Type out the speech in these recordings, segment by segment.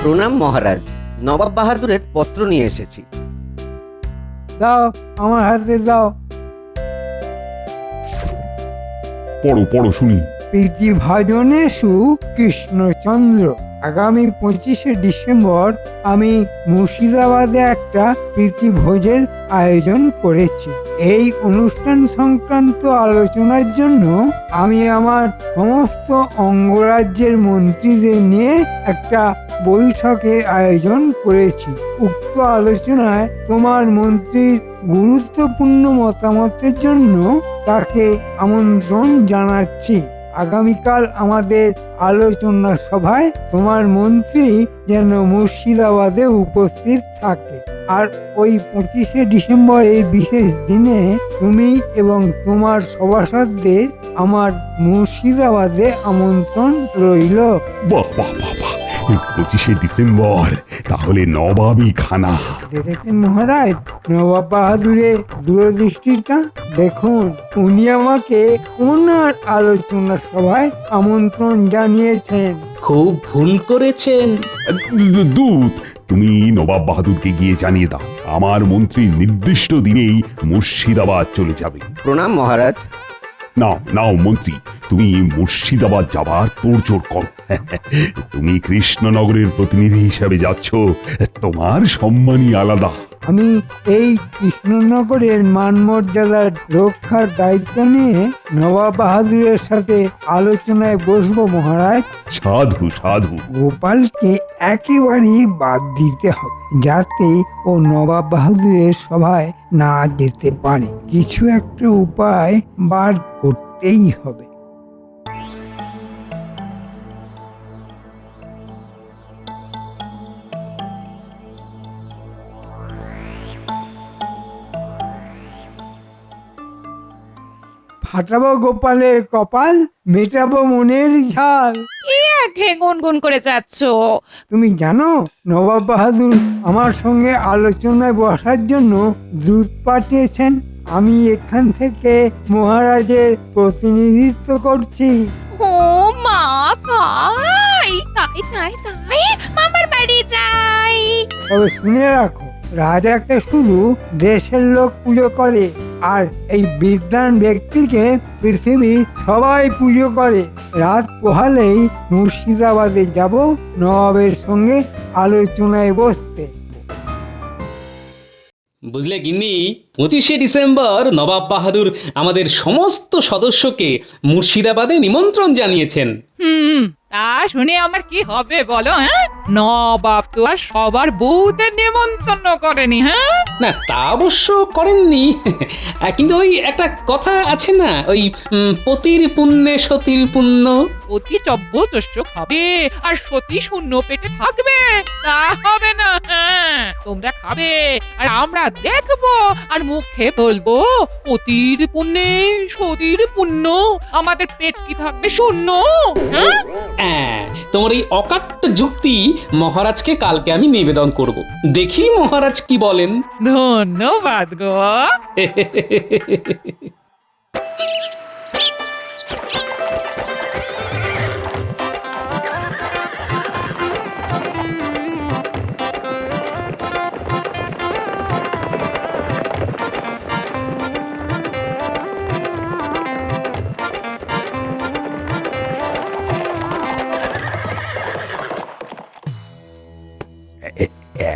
প্রণাম মহারাজ, নবাব বাহাদুরের পত্র নিয়ে এসেছি। দাও, আমার হাতে দাও। পড়ো পড়ো শুনি। প্রীতিভাজনেষু কৃষ্ণচন্দ্র। আগামী 25শে ডিসেম্বর আমি মুর্শিদাবাদে একটা প্রীতিভোজের আয়োজন করেছি। এই অনুষ্ঠান সংক্রান্ত আলোচনার জন্য আমি আমার সমস্ত অঙ্গরাজ্যের মন্ত্রীদের নিয়ে একটা বৈঠকের আয়োজন করেছি। উক্ত আলোচনায় তোমার মন্ত্রীর গুরুত্বপূর্ণ মতামতের জন্য তাকে আমন্ত্রণ জানাচ্ছি। আগামীকাল আমাদের আলোচনা সভায় তোমার মন্ত্রী যেন মুর্শিদাবাদে উপস্থিত থাকে। আর ওই 25শে ডিসেম্বর এই বিশেষ দিনে তুমি এবং তোমার সভাসদদের আমার মুর্শিদাবাদে আমন্ত্রণ রইল। বাহ বাহ বাহ বাহ, 25শে ডিসেম্বর, তাহলে নবাবী খানা। দেখেছেন মহারাজ নবাব বাহাদুরের দূরদৃষ্টিটা? দেখুন, উনি আমাকে ওনার আলোচনা সভায় আমন্ত্রণ জানিয়েছেন। খুব ভুল করেছেন। দূত, তুমি নবাব বাহাদুরকে গিয়ে জানিয়ে দাও আমার মন্ত্রী নির্দিষ্ট দিনেই মুর্শিদাবাদ চলে যাবে। প্রণাম মহারাজ। নাও নাও মন্ত্রী, তুমি মুর্শিদাবাদ যাবার তোড়জোড় করো। তুমি কৃষ্ণনগরের প্রতিনিধি হিসাবে যাচ্ছ, তোমার সম্মানই আলাদা। আমি এই কৃষ্ণনগরের মানমর্যাদার রক্ষার দায়িত্ব নিয়ে নবাব বাহাদুরের সাথে আলোচনায় বসবো মহারাজ। সাধু সাধু। গোপালকে একেবারেই বাদ দিতে হবে, যাতে ও নবাব বাহাদুরের সভায় না যেতে পারে। কিছু একটা উপায় বার করতেই হবে। ফাটাবো গোপালের কপাল, মেটাবো মনের ঝাল। কে গুনগুন করে যাচ্ছ? তুমি জানো নবাব বাহাদুর আমার সঙ্গে আলোচনায় বসার জন্য দূত পাঠিয়েছেন। আমি এখান থেকে মহারাজের প্রতিনিধিত্ব করছি। ও মা, তাই তাই তাই তাই মামার বাড়ি যাই। তবে শুনে রাখো, রাজাকে শুধু দেশের লোক পুজো করে, আর এই বিদ্বান ব্যক্তিকে পৃথিবীর সবাই পুজো করে। রাত পোহালেই মুর্শিদাবাদে যাব নবাবের সঙ্গে আলোচনায় বসতে। বুঝলে গিন্নি, 25শে ডিসেম্বর নবাব বাহাদুর আমাদের সমস্ত সদস্যকে মুর্শিদাবাদে নিমন্ত্রণ জানিয়েছেন। তা শুনে আমার কি হবে বলো? হ্যাঁ, নবাব তো আর সবার বউদের নিমন্ত্রণ করেনি। হ্যাঁ, না তা অবশ্য করেননি, কিন্তু ওই একটা কথা আছে না, ওই পতির পুণ্যে সতীর পুণ্য। অতি চব্যতস্য খাবে আর সতী শূন্য পেটে থাকবে, তা হবে না। হ্যাঁ, তোমরা খাবে আর আমরা দেখবো আর মুখে বলবো অতির পুণ্যে সতীর পুণ্য, আমাদের পেট কি থাকবে শূন্য? হ্যাঁ, তোমার এই অকাট্য যুক্তি মহারাজকে কালকে আমি নিবেদন করব। দেখি মহারাজ কি বলেন। ধন্যবাদ গো।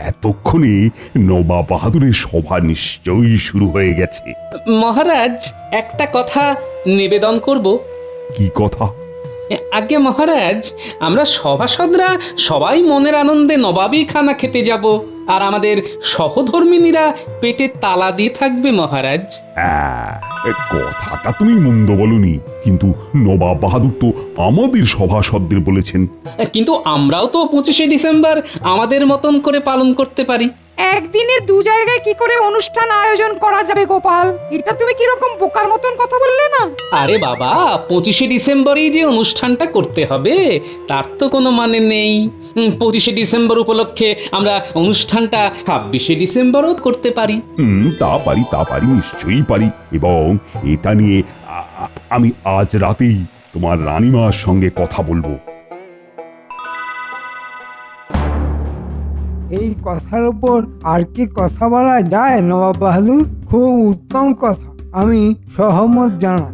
এতক্ষণে নবাব বাহাদুরের সভা নিশ্চয়ই শুরু হয়ে গেছে। মহারাজ, একটা কথা নিবেদন করব। কি কথা? আগে মহারাজ, আমরা সভাসদরা সবাই মনের আনন্দে নবাবী খানা খেতে যাব, আর আমাদের সহধর্মিনীরা পেটে তালা দিয়ে থাকবে মহারাজ। হ্যাঁ, কথাটা তুমি মন্দ বলনি, কিন্তু নবাব বাহাদুর তো আমাদের সভাসদদের বলেছেন। কিন্তু আমরাও তো 25শে ডিসেম্বর আমাদের মতন করে পালন করতে পারি। একদিনে দু জায়গায় কি করে অনুষ্ঠান আয়োজন করা যাবে গোপাল? এটা তুমি কিরকম বোকার মতন কথা বললে না? আরে বাবা, 25শে ডিসেম্বরেই যে অনুষ্ঠানটা করতে হবে তার তো কোনো মানে নেই। 25শে ডিসেম্বর উপলক্ষে আমরা অনুষ্ঠানটা 26শে ডিসেম্বরও করতে পারি। তা পারি, নিশ্চয়ই পারি। এবং এটা নিয়ে আমি আজ রাতেই তোমার রানীমার সঙ্গে কথা বলবো। এই কথার উপর আর কি কথা বলা যায় নবাব বাহাদুর? খুব উত্তম কথা, আমি সহমত জানাই।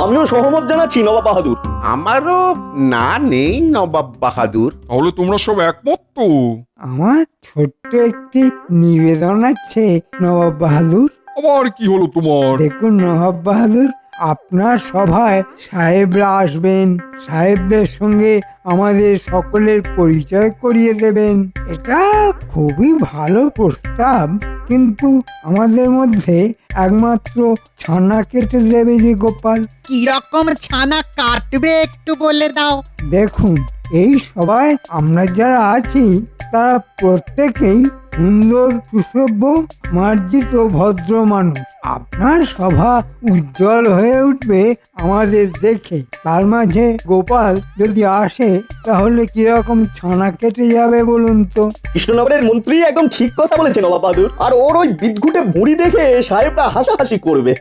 আমিও সহমত জানাচ্ছি নবাব বাহাদুর। আমারও না নেই নবাব বাহাদুর। তাহলে তোমরা সব একমত তো? আমার ছোট্ট একটি নিবেদন আছে নবাব বাহাদুর। আবার কি হলো তোমার? দেখুন নবাব বাহাদুর, আপনার সভায় সাহেবরা আসবেন, সাহেবদের সঙ্গে আমাদের সকলের পরিচয় করিয়ে দেবেন। এটা খুবই ভালো প্রস্তাব, কিন্তু আমাদের মধ্যে একমাত্র ছানা কেটে দেবে যে গোপাল। কি রকম ছানা কাটবে একটু বলে দাও। দেখুন, এই সভায় আমরা যারা আছি তারা প্রত্যেকেই সুন্দর, সুসভ্য, মার্জিত, ভদ্র মানুষ। আপনার সভা উজ্জ্বল হয়ে উঠবে আমাদের দেখে। তার মাঝে গোপাল যদি আসে তাহলে কিরকম ছানা কেটে যাবে বলুন তো? কৃষ্ণনগরের মন্ত্রী একদম ঠিক কথা বলেছে নবাব বাহাদুর। আর ওর ওই বিদঘুটে ভুঁড়ি দেখে সাহেবরা হাসাহাসি করবে।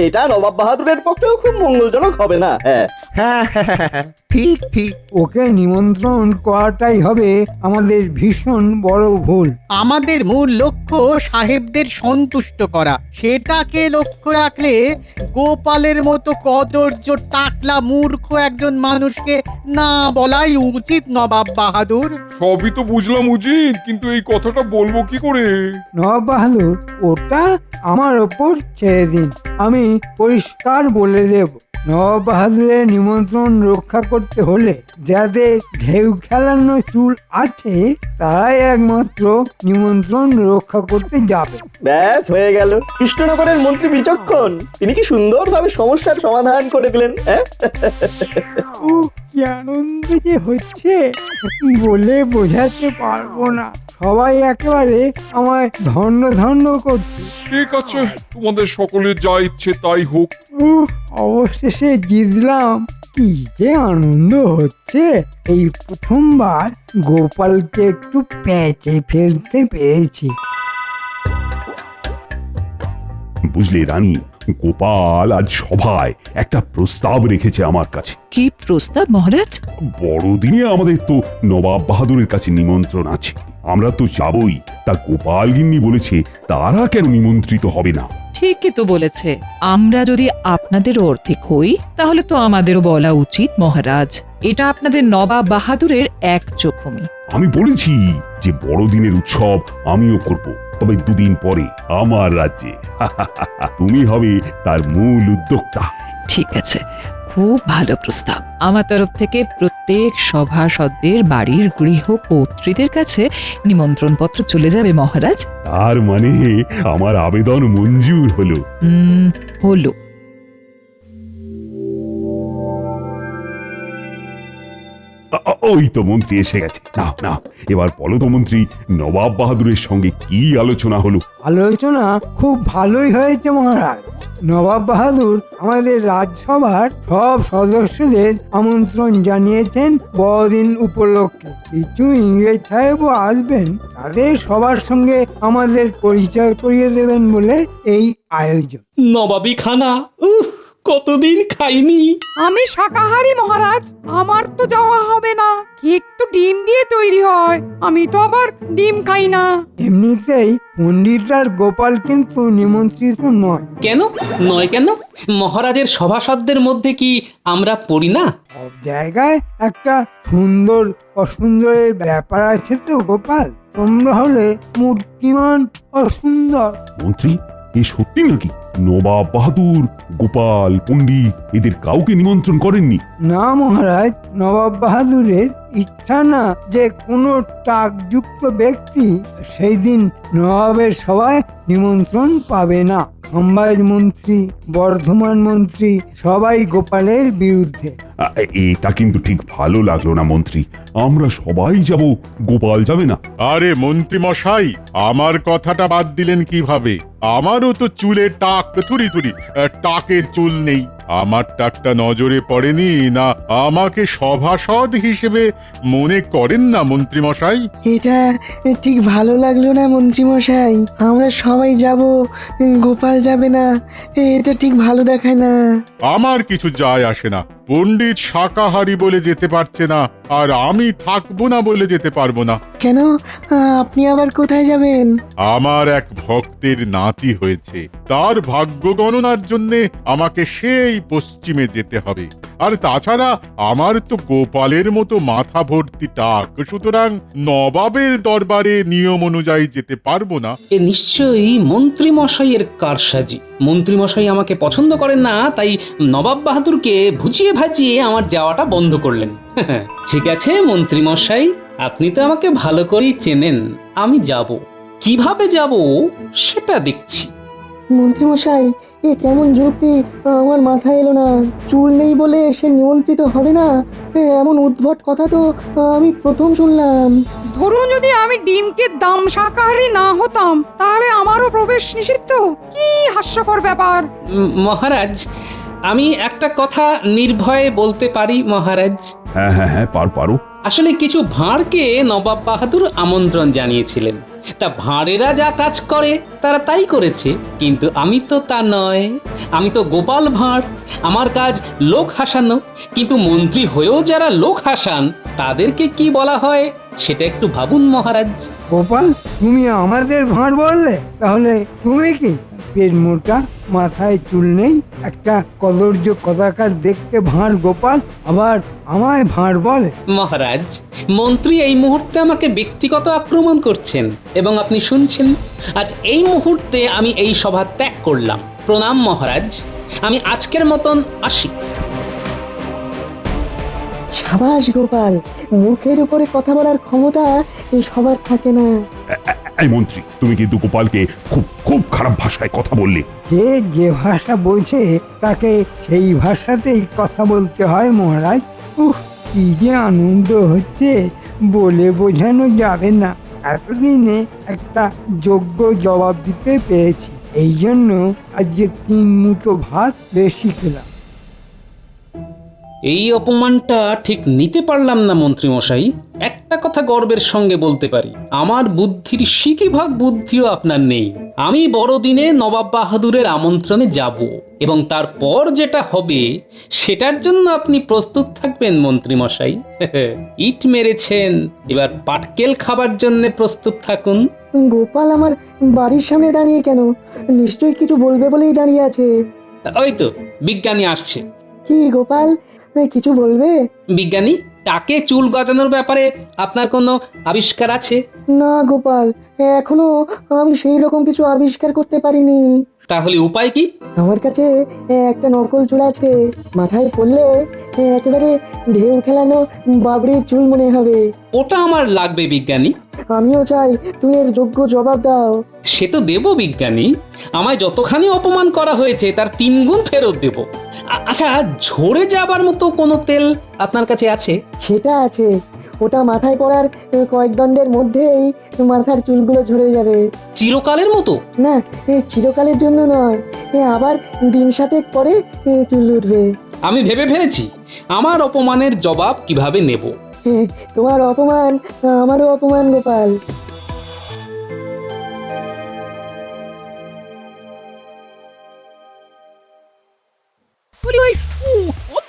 এটা নবাব বাহাদুরের পক্ষেও খুব মঙ্গলজনক হবে না? হ্যাঁ হ্যাঁ হ্যাঁ হ্যাঁ, হ্যাঁ, ঠিক ঠিক। ওকে নিমন্ত্রণ করাটাই হবে আমাদের ভীষণ বড় ভুল। আমাদের মূল লক্ষ্য সাহেবদের সন্তুষ্ট করা। সেটাকে লক্ষ্য রাখলে গোপালের মতো কদর্য টাকলা মূর্খ একজন মানুষকে না বলাই উচিত নবাব বাহাদুর। সবই তো বুঝলাম উজির, কিন্তু এই কথাটা বলবো কি করে? নবাব বাহাদুর, ওটা আমার ওপর ছেড়ে দিন, আমি পরিষ্কার বলে দেব। নবাব বাহাদুরের নিমন্ত্রণ রক্ষা করতে হলে যাদের ঢেউ খেলানো চুল আছে তারাই একমাত্র নিমন্ত্রণ রক্ষা করতে যাবে। ব্যাস হয়ে গেল। কৃষ্ণনগরের মন্ত্রী বিচক্ষণ, তিনি কি সুন্দরভাবে সমস্যার সমাধান করে দিলেন। হ্যাঁ ও কি আনন্দ যে হচ্ছে, বলে বোঝাতে পারবো না। সবাই একেবারে আমায় ধন্য ধন্য করছে। ঠিক আছে, তোমাদের সকলের যা ইচ্ছে তাই হোক। অবশেষে জিতলাম, কি যে আনন্দ হচ্ছে। এই প্রথমবার গোপালকে একটু প্যাঁচে ফেলতে পেরেছি। বুঝলে রানী, গোপাল আজ সভায় একটা প্রস্তাব রেখেছে আমার কাছে। কি প্রস্তাব মহারাজ? বড়দিনে আমাদের তো নবাব বাহাদুরের কাছে নিমন্ত্রণ আছে, আমরা তো যাবই। তা গোপাল গিন্নি বলেছে তারা কেন নিমন্ত্রিত হবে না। ঠিকই তো বলেছে। আমরা যদি আপনাদের অর্ধেক হই তাহলে তো আমাদেরও বলা উচিত মহারাজ। এটা আপনাদের নবাব বাহাদুরের এক চোখমি। আমি বলেছি যে বড়দিনের উৎসব আমিও করব, তবে দুদিন পরে আমার রাজ্যে। তুমি হবে তার মূল উদ্যোক্তা। ঠিক আছে, খুব ভালো প্রস্তাব। আমার তরফ থেকে প্রত্যেক সভাসদদের বাড়ির গৃহকর্ত্রীদের কাছে নিমন্ত্রণ পত্র চলে যাবে মহারাজ। তার মানে আমার আবেদন মঞ্জুর হলো। হলো। ওই তো মন্ত্রী এসে গেছে। না না, এবার বলো তো মন্ত্রী, নবাব বাহাদুরের সঙ্গে কি আলোচনা হলো? আলোচনা খুব ভালোই হয়েছে মহারাজ। নবাব বাহাদুর আমাদের রাজসভার সব সদস্যদের আমন্ত্রণ জানিয়েছেন বড়দিন উপলক্ষে। কিছু ইংরেজ সাহেবও আসবেন, তাদের সবার সঙ্গে আমাদের পরিচয় করিয়ে দেবেন বলে এই আয়োজন। নবাবী খানা, কতদিন খাইনি। আমি শাকাহারী মহারাজ, আমার তো যাওয়া হবে না। কেক তো ডিম দিয়ে তৈরি হয়, আমি তো আবার ডিম খাই না। এমনিতেই পণ্ডিত আর গোপাল কিন্তু নিমন্ত্রিত নয়। কেন নয়? কেন মহারাজের সভাসদদের মধ্যে কি আমরা পড়ি না? সব জায়গায় একটা সুন্দর অসুন্দরের ব্যাপার আছে তো গোপাল। তোমরা হলে মূর্তিমান অসুন্দর। মন্ত্রী, এ সত্যি নাকি নবাব বাহাদুর, গোপাল, পণ্ডিত এদের কাউকে নিমন্ত্রণ করেননি? না মহারাজ, নবাব বাহাদুরের ইচ্ছা না যে কোনো টাকযুক্ত ব্যক্তি সেই দিন নবাবের সভায় নিমন্ত্রণ পাবে না। সম্বাজ মন্ত্রী, বর্ধমান মন্ত্রী সবাই গোপালের বিরুদ্ধে। এটা কিন্তু ঠিক ভালো লাগলো না মন্ত্রী। আমরা সবাই যাব, গোপাল যাবে না। আরে মন্ত্রী মশাই, আমার কথাটা বাদ দিলেন কিভাবে? আমারও তো চুলে টাক থুরি থুরি, টাকের চুল নেই। আমার টাকটা নজরে পড়েনি না? আমাকে সভাসদ হিসেবে মনে করেন না মন্ত্রী মশাই? এটা ঠিক ভালো লাগলো না মন্ত্রী মশাই। আমরা সবাই যাব, গোপাল যাবে না, এটা ঠিক ভালো দেখায় না। আমার কিছু যায় আসে না। পণ্ডিত শাকাহারি বলে যেতে পারছে না, আর আমি থাকবো না বলে যেতে পারবো না। কেন? আপনি আবার কোথায় যাবেন? আমার এক ভক্তের নাতি হয়েছে, তার ভাগ্য গণনার জন্য আমাকে সেই পশ্চিমে যেতে হবে। আর তাছাড়া আমার তো গোপালের মতো মাথা ভর্তি টাক, সুতরাং নবাবের দরবারে নিয়ম অনুযায়ী যেতে পারবো না। এ নিশ্চয়ই মন্ত্রী মশাইয়ের কারসাজি। মন্ত্রী মশাই আমাকে পছন্দ করেন না, তাই নবাব বাহাদুরকে ভুজিয়ে ভাজিয়ে আমার যাওয়াটা বন্ধ করলেন। ঠিক আছে মন্ত্রী মশাই, আপনি তো আমাকে ভালো করেই চেনেন। আমি যাব, কিভাবে যাব সেটা দেখছি। মন্ত্রীমশাই, এ কেমন যুক্তি আমার মাথায় এলো না। চুল নেই বলে সে নিমন্ত্রিত হবে না, এমন উদ্ভট কথা তো আমি প্রথম শুনলাম। ধরুন যদি আমি ডিমকে দাম শাকাহারি না হতাম, তাহলে আমারও প্রবেশ নিষিদ্ধ? কি হাস্যকর ব্যাপার! মহারাজ, আমি একটা কথা নির্ভয়ে বলতে পারি মহারাজ। হ্যাঁ হ্যাঁ হ্যাঁ, পারো। আসলে কিছু ভাঁড়কে নবাব বাহাদুর আমন্ত্রণ জানিয়েছিলেন। তা ভাঁড়েরা যা কাজ করে তারা তাই করেছে, কিন্তু আমি তো তা নয়। আমি তো গোপাল ভাঁড়, আমার কাজ লোক হাসানো। কিন্তু মন্ত্রী হয়েও যারা লোক হাসান তাদেরকে কি বলা হয় সেটা একটু ভাবুন মহারাজ। গোপাল, তুমি আমাদের ভাঁড় বললে? তাহলে তুমি কি পেট মোটা, মাথায় চুল নেই, একটা কদর্য কদাকার দেখতে ভাঁড় গোপাল, আবার আমায় ভাঁড় বলে? মহারাজ, মন্ত্রী এই মুহূর্তে আমাকে ব্যক্তিগত আক্রমণ করছেন এবং আপনি শুনছেন। আজ এই মুহূর্তে আমি এই সভা ত্যাগ করলাম। প্রণাম মহারাজ, আমি আজকের মতন আসি। সাবাস গোপাল, মুখের উপরে কথা বলার ক্ষমতা সবার থাকে না। এই মন্ত্রী, তুমি কিন্তু গোপালকে খুব খুব খারাপ ভাষায় কথা বললে। যে যে ভাষা বোঝে তাকে সেই ভাষাতেই কথা বলতে হয় মহারাজ। কি যে আনন্দ হচ্ছে, বলে বোঝানো যাবে না। এতদিনে একটা যোগ্য জবাব দিতে পেরেছি, এই জন্য আজকে 3 মুঠো ভাত বেশি খেলাম। এই অপমানটা ঠিক নিতে পারলাম না মন্ত্রী মশাই। একটা কথা গর্বের সঙ্গে বলতে পারি, আমার বুদ্ধির সিকিভাগ বুদ্ধিও আপনার নেই। আমি বড়দিনে নবাব বাহাদুরের আমন্ত্রণে যাব, এবং তারপর যেটা হবে সেটার জন্য আপনি প্রস্তুত থাকবেন মন্ত্রী মশাই। ইট মেরেছেন, এবার পাটকেল খাবার জন্য প্রস্তুত থাকুন। গোপাল আমার বাড়ির সামনে দাঁড়িয়ে কেন? নিশ্চয়ই কিছু বলবে বলেই দাঁড়িয়ে আছে। ওই তো বিজ্ঞানী আসছে। কি গোপাল, কিছু বলবে? বিজ্ঞানী, টাকে চুল গজানোর ব্যাপারে আপনার কোনো আবিষ্কার আছে? না গোপাল, এখনো আমি সেই রকম কিছু আবিষ্কার করতে পারিনি। তাহলে উপায় কি? আমার কাছে একটা নকল চুল আছে, মাথায় পড়লে একেবারে ঢেউ খেলানো বাবরির চুল মনে হবে। ওটা আমার লাগবে বিজ্ঞানী। আমিও চাই তুমি এর যোগ্য জবাব দাও। সে তো দেব বিজ্ঞানী, আমায় যতখানি অপমান করা হয়েছে তার 3 গুণ ফেরত দেব। আচ্ছা, ঝরে যাবার মতো কোনো তেল আপনার কাছে আছে? সেটা আছে, ওটা মাথায় পড়ার কয়েক দণ্ডের মধ্যেই মাথার চুলগুলো ঝরে যাবে। চিরকালের মতো? না, চিরকালের জন্য নয়, আবার দিন 7 পরে চুল উঠবে। আমি ভেবে ফেলেছি আমার অপমানের জবাব কিভাবে নেব। তোমার অপমান আমারও অপমান গোপাল।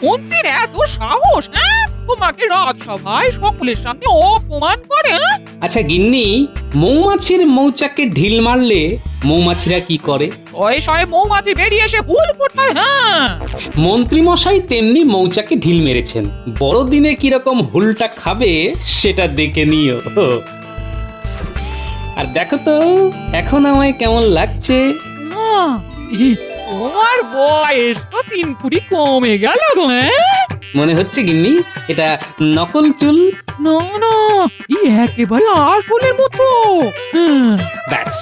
মন্ত্রীর এত সাহস, হ্যাঁ? তোমাকে রাজসভায় সকলের সামনে অপমান করে, হ্যাঁ? আচ্ছা গিন্নি, মৌমাছির মৌচাকে ঢিল মারলে মৌমাছিরা কি করে? শয়ে শয়ে মৌমাছি বেরিয়ে এসে হুল ফোটায়, হ্যাঁ। মন্ত্রী মশাই তেমনি মৌচাকে ঢিল মেরেছেন। বড়দিনে কিরকম হুলটা খাবে সেটা দেখে নিও। আর দেখো তো এখন আমায় কেমন লাগছে। তোমার বয়স তো 3 কুড়ি কমে গেল গো, হ্যাঁ? মনে হচ্ছে গিন্নি এটা নকল চুল। না না, একেবারে আসলের মতো। ব্যাস,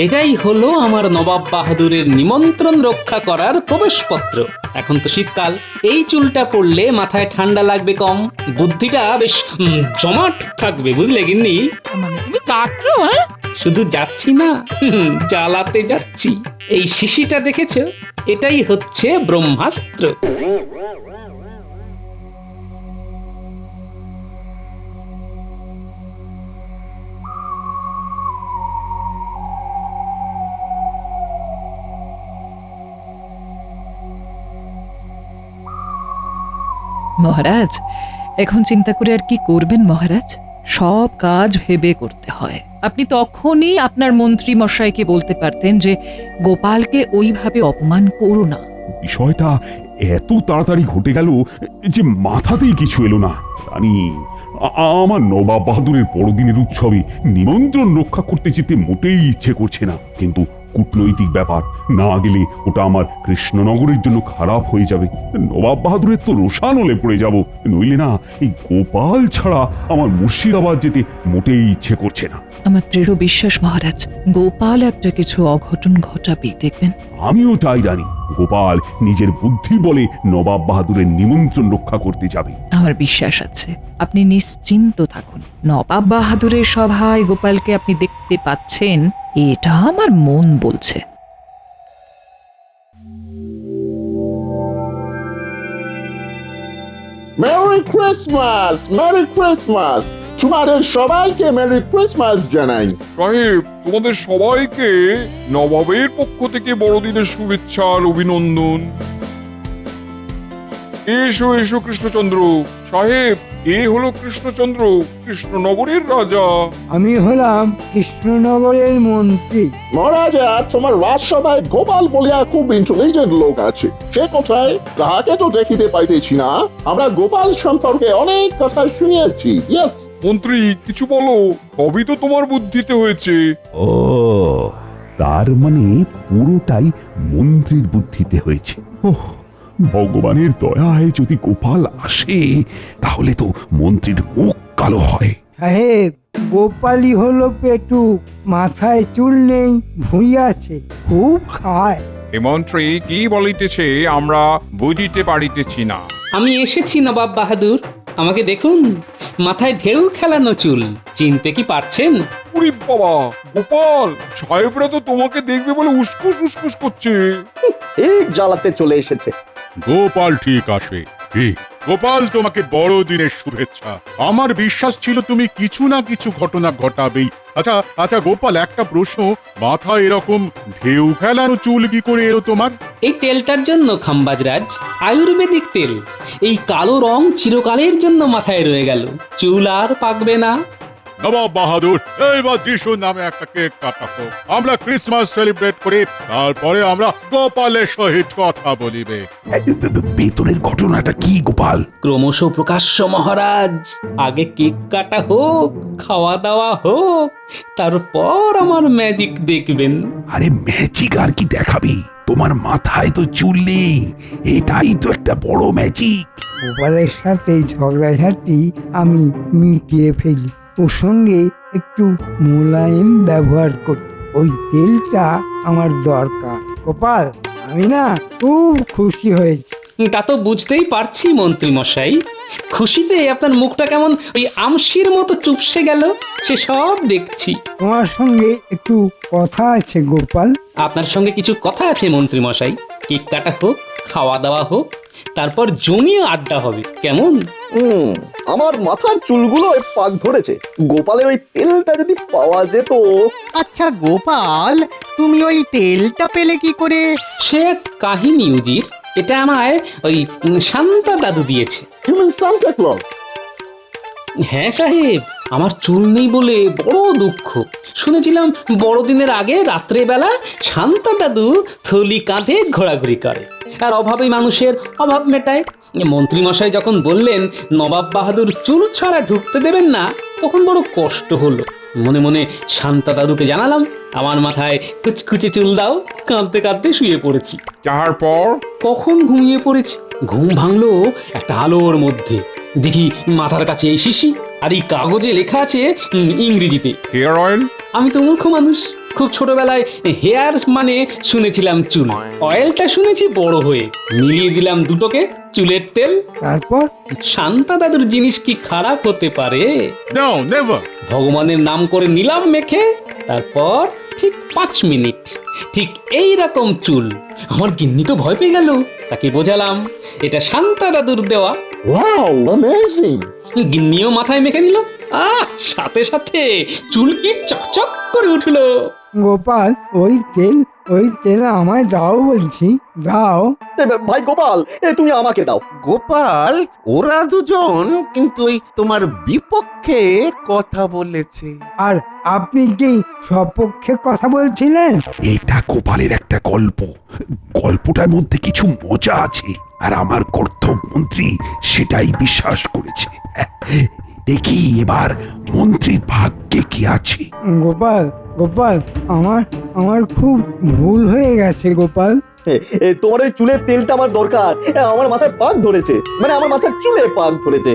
এটাই হলো আমার নবাব বাহাদুরের নিমন্ত্রণ রক্ষা করার প্রবেশপত্র। এখন তো শীতকাল, এই চুলটা পড়লে মাথায় ঠান্ডা লাগবে কম, বুদ্ধিটা বেশ জমাট থাকবে, বুঝলে গিন্নি? মানে তুমি যাচ্ছ, হ্যাঁ? শুধু যাচ্ছি না, জ্বালাতে যাচ্ছি। এই শিশিটা দেখেছো? এটাই হচ্ছে ব্রহ্মাস্ত্র। মহারাজ এখন চিন্তা করে আর কি করবেন মহারাজ? সব কাজ ভেবে করতে হয়। আপনি তখনই আপনার মন্ত্রী মশাইকে বলতে পারতেন যে গোপালকে ওইভাবে অপমান করো না। বিষয়টা এত তাড়াতাড়ি ঘটে গেল যে মাথাতেই কিছু এলো না। রানী, আমার নবাব বাহাদুরের বড়দিনের উৎসবে নিমন্ত্রণ রক্ষা করতে যেতে মোটেই ইচ্ছে করছে না, কিন্তু কূটনৈতিক ব্যাপার, না গেলে ওটা আমার কৃষ্ণনগরের জন্য খারাপ হয়ে যাবে। নবাব বাহাদুরের তো রোষানলে পড়ে যাব। নইলে না, এই গোপাল ছাড়া আমার মুর্শিদাবাদ যেতে মোটেই ইচ্ছে করছে না। আমার দৃঢ় বিশ্বাস মহারাজ, গোপাল একটা কিছু অঘটন ঘটাবেই, দেখবেন। আমিও তাই জানি, গোপাল নিজের বুদ্ধি বলে নবাব বাহাদুরের নিমন্ত্রণ রক্ষা করতে যাবে। আমার বিশ্বাস আছে, আপনি নিশ্চিন্ত থাকুন। নবাব বাহাদুরের সভায় গোপালকে আপনি দেখতে পাচ্ছেন, এটা আমার মন বলছে। Merry Christmas, merry Christmas. তোমাদের সবাইকে মেরি ক্রিসমাস জানাই। সাহেব, তোমাদের সবাইকে নবাবের পক্ষ থেকে বড়দিনের শুভেচ্ছা আর অভিনন্দন। এসো এসো কৃষ্ণচন্দ্র সাহেব, এ হলো কৃষ্ণচন্দ্র, কৃষ্ণনগরের রাজা। আমি হলাম কৃষ্ণনগরের মন্ত্রী। মহারাজা, তোমার রাজসভায় গোপাল বলিয়া খুব ইন্টেলিজেন্ট লোক আছে। সে কোথায়? তাহাকে তো দেখিতে পাইতেছি না। আমরা গোপাল সম্পর্কে অনেক কথা শুনিয়াছি। ইয়েস মন্ত্রী, কিছু বলো, সবই তো তোমার বুদ্ধিতে হয়েছে। ও, তার মানে পুরোটাই মন্ত্রীর বুদ্ধিতে হয়েছে। ওহ, ভগবানের দয়ায় যদি গোপাল আসে তাহলে তো মন্ত্রীর মুখ কালো হয়। সাহেব, গোপালই হলো পেটুক, মাথায় চুল নেই, ভুঁড়ি আছে, খুব খায়। এ মন্ত্রী কি বলিতেছে আমরা বুঝিতে পারিতেছি না। আমি এসেছি নবাব বাহাদুর, আমাকে দেখুন, মাথায় ঢেউ খেলানো চুল, চিনতে কি পারছেন? ওরে বাবা, গোপাল সাহেবরা তো তোমাকে দেখবে বলে উসকুস উসকুস করছে। ঠিক জ্বালাতে চলে এসেছে। গোপাল ঠিক আসে। কি গোপাল, তোমাকে বড়দিনের শুভেচ্ছা। আমার বিশ্বাস ছিল তুমি কিছু না কিছু ঘটনা ঘটাবেই। আচ্ছা আচ্ছা গোপাল, একটা প্রশ্ন, মাথা এরকম ঢেউ ফেলানো চুল কি করে এলো তোমার? এই তেলটার জন্য খাম্বাজরাজ, আয়ুর্বেদিক তেল। এই কালো রং চিরকালের জন্য মাথায় রয়ে গেল, চুল আর পাকবে না। নবাব বাহাদুর, এইবার যিশুর নামে একটা কেক কাটা হোক। আমরা ক্রিসমাস সেলিব্রেট করি, তারপরে আমরা গোপালের সহিত কথা বলিবে। ভেতরের ঘটনাটা কি গোপাল? ক্রমশ প্রকাশ্য মহারাজ, আগে কেক কাটা হোক, খাওয়া দাওয়া হোক, তারপর আমার ম্যাজিক দেখবেন। আরে ম্যাজিক আর কি দেখাবি? তোমার মাথায় তো চুল নেই, এটাই তো একটা বড় ম্যাজিক। গোপালের সাথে ঝগড়াঝাটি আমি মিটিয়ে ফেলি, ওর সঙ্গে একটু মোলায়েম ব্যবহার করি। ওই তেলটা আমার দরকার। গোপাল, আমি না খুব খুশি হয়েছি। তা তো বুঝতেই পারছি মন্ত্রী মশাই, খুশিতে আপনার মুখটা কেমন ওই আমশির মতো চুপসে গেল, সে সব দেখছি। তোমার সঙ্গে একটু কথা আছে গোপাল। আপনার সঙ্গে কিছু কথা আছে মন্ত্রী মশাই। কেক কাটা হোক, খাওয়া দাওয়া হোক, তারপর জমিয়ে আড্ডা হবে, কেমন? আমার মাথার চুলগুলো পাক ধরেছে। গোপালের ওই তেলটা যদি পাওয়া যেত। আচ্ছা গোপাল, তুমি ওই তেলটা পেলে কি করে? সে এক কাহিনী উজির, এটা আমায় ওই শান্তা দাদু দিয়েছে। Human Santa Claus. হ্যাঁ সাহেব, আমার চুল নেই বলে বড় দুঃখ। শুনেছিলাম বড়দিনের আগে রাত্রে বেলা শান্তা দাদু থলি কাঁধে ঘোরাঘুরি করে, আর অভাবী মানুষের অভাব মেটায়। মন্ত্রী মশাই যখন বললেন নবাব বাহাদুর চুল ছাড়া ঢুকতে দেবেন না, তখন বড় কষ্ট হলো। মনে মনে শান্তা দাদুকে জানালাম, আমার মাথায় কুচকুচে চুল দাও। কাঁদতে কাঁদতে শুয়ে পড়েছি। যাহার পর কখন ঘুমিয়ে পড়েছি, ঘুম ভাঙলো একটা আলোর মধ্যে। দেখি মাথার কাছে এই শিশি, আর এই কাগজে লেখা আছে ইংরেজিতে হেয়ার অয়েল। আমি তো মূর্খ মানুষ, খুব ছোটবেলায় হেয়ার মানে শুনেছিলাম চুল, অয়েলটা শুনেছি বড় হয়ে। মিলিয়ে দিলাম দুটোকে, চুলের তেল। তারপর শান্তা দাদুর জিনিস কি খারাপ হতে পারে? No, never. ভগবানের নাম করে নিলাম মেখে। তারপর ঠিক 5 মিনিট ঠিক এই রকম চুল। আমার গিন্নি তো ভয় পেয়ে গেল, তাকে বোঝালাম এটা শান্তা দাদুর দেওয়া। Wow, amazing. গিন্নিও মাথায় মেখে নিল। সাথে সাথে চুল কি চকচক করে উঠলো। গোপাল ওই তেল আমায় দাও বলছি, দাও। ভাই গোপাল, তুমি আমাকে দাও। গোপাল, ওরা দুজন কিন্তু ওই তোমার বিপক্ষে কথা বলেছে। আর আপনি কি সপক্ষে কথা বলছিলেন? এটা গোপালের একটা গল্প, গল্পটার মধ্যে কিছু মজা আছে, আর আমার কর্তব্যমন্ত্রী সেটাই বিশ্বাস করেছে। দেখি এবার মন্ত্রীর ভাগ্যে কি আছে। গোপাল গোপাল, আমার খুব ভুল হয়ে গেছে গোপাল। তোমার ওই চুলের তেলটা আমার দরকার, আমার মাথায় পাক ধরেছে, মানে আমার মাথার চুলে পাক ধরেছে।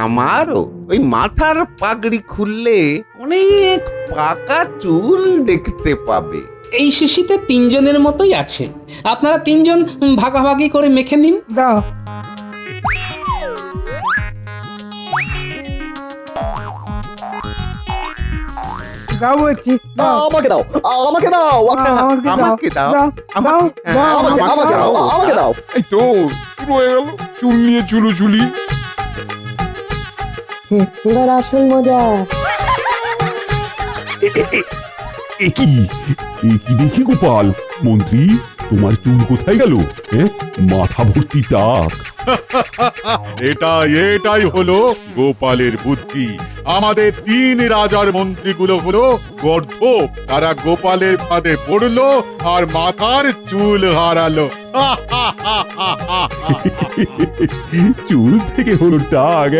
আমারও ওই মাথার পাগড়ি খুললে অনেক পাকা চুল দেখতে পাবে। এই শিশিতে তিনজনের মতোই আছে, আপনারা তিনজন ভাগাভাগি করে মেখে নিন। দাও। দাও বলছি, দাও। আমাকে দাও, আমাকে দাও, আমাকে দাও, আমাকে দাও। এই তো শুরু হয়ে গেল চুল নিয়ে চুলোচুলি। এবার আসল মজা। এ কি দেখি গোপাল, মন্ত্রী তোমার চুল কোথায় গেল? মাথা ভর্তি টাক। এটাই হলো গোপালের বুদ্ধি। আমাদের 3 রাজার মন্ত্রীগুলো হলো গর্ধ, তারা গোপালের ফাঁদে পড়লো আর মাথার চুল হারালো। চুল থেকে হলো টাক।